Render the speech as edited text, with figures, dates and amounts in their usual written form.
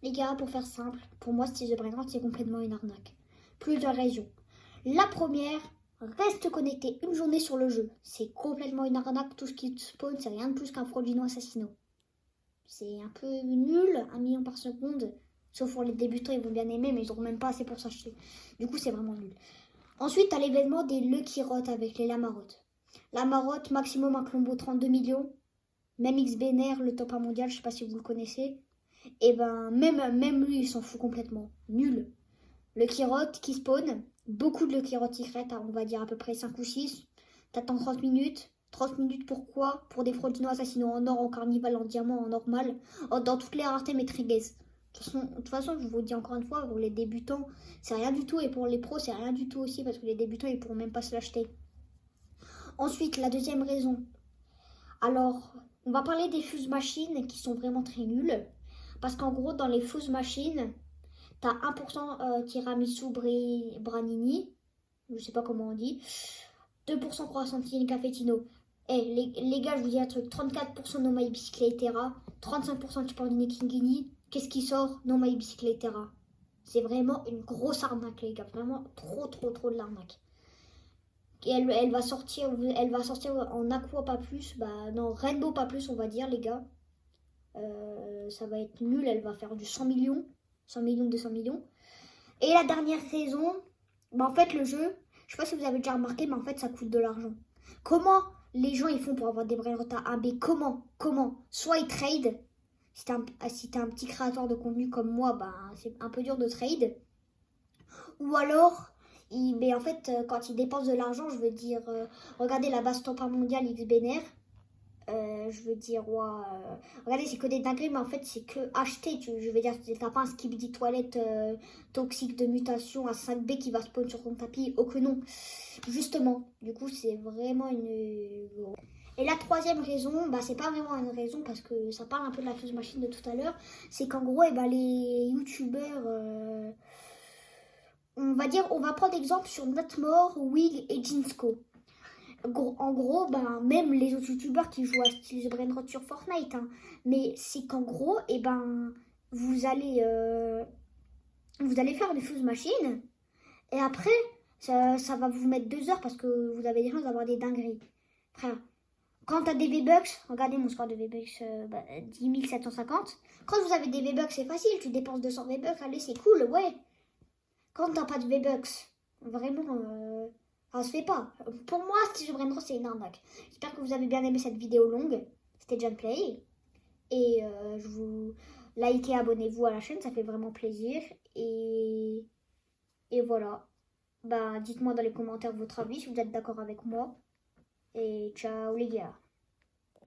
Les gars, pour faire simple, pour moi, Steve the Brain Rot, c'est complètement une arnaque. Plusieurs raisons. La première, reste connecté une journée sur le jeu. C'est complètement une arnaque. Tout ce qui spawn, c'est rien de plus qu'un fraudulent assassinat. C'est un peu nul, 1 million par seconde. Sauf pour les débutants, ils vont bien aimer, mais ils n'auront même pas assez pour s'acheter. Du coup, c'est vraiment nul. Ensuite, t'as l'événement des Lucky Rot avec les Lamarottes. Lamarotte, maximum un combo 32 millions. Même XBNR, le top 1 mondial, je sais pas si vous le connaissez. Et ben, même lui, il s'en fout complètement. Nul. Lucky Rot qui spawn. Beaucoup de Lucky Rot secret, on va dire à peu près 5 ou 6. T'attends 30 minutes. 30 minutes pourquoi? Pour des fraudino assassinaux en or, en carnival, en diamant, en normal. Dans toutes les raretés maîtrisées. De toute façon, je vous dis encore une fois, pour les débutants, c'est rien du tout. Et pour les pros, c'est rien du tout aussi. Parce que les débutants, ils pourront même pas se l'acheter. Ensuite, la deuxième raison. Alors, on va parler des fuse machines qui sont vraiment très nulles. Parce qu'en gros, dans les fuse machines, t'as 1% tiramisu branini. Je sais pas comment on dit. 2% croissantine cafetino. Les gars, je vous dis un truc. 34% no my bicicletera. 35% chipordine kingini. Qu'est-ce qui sort? No my bicicletera. C'est vraiment une grosse arnaque, les gars. Vraiment trop de l'arnaque. Et elle va sortir en aqua pas plus. Bah non, rainbow pas plus, on va dire, les gars. Ça va être nul. Elle va faire du 100 millions. 100 millions, 200 millions. Et la dernière raison, bah en fait, le jeu, je sais pas si vous avez déjà remarqué, mais en fait, ça coûte de l'argent. Comment les gens ils font pour avoir des brain rot à 1B? Comment? Soit ils trade. Si t'es un petit créateur de contenu comme moi, bah, c'est un peu dur de trade. Ou alors, mais en fait, quand ils dépensent de l'argent, je veux dire, regardez la base top 1 mondiale XBNR. Je veux dire, ouais, regardez, c'est que des dingueries, mais en fait, c'est que acheter. Je veux dire, t'as pas un skibidi toilette toxique de mutation à 5B qui va spawn sur ton tapis. Oh que non. Justement, du coup, c'est vraiment une. Et la troisième raison, bah, c'est pas vraiment une raison parce que ça parle un peu de la fuse machine de tout à l'heure. C'est qu'en gros, bah, les youtubeurs. On va prendre exemple sur Notmore, Wig et Jinsko. En gros, ben, même les autres youtubeurs qui jouent à Steel the Brain Rot sur Fortnite, hein, mais c'est qu'en gros, et ben, vous allez, euh, vous allez faire des fuse machines, et après, ça va vous mettre 2 heures parce que vous avez des chances d'avoir des dingueries. Frère, quand t'as des V-Bucks, regardez mon score de V-Bucks, 10 750. Quand vous avez des V-Bucks, c'est facile, tu dépenses 200 V-Bucks, allez, c'est cool, ouais. Quand t'as pas de V-Bucks, vraiment, ça se fait pas. Pour moi, Steve Brain Rot, c'est une arnaque. J'espère que vous avez bien aimé cette vidéo longue. C'était John Play. Et je vous likez, abonnez-vous à la chaîne, ça fait vraiment plaisir. Et voilà. Bah, dites-moi dans les commentaires votre avis si vous êtes d'accord avec moi. Et ciao les gars.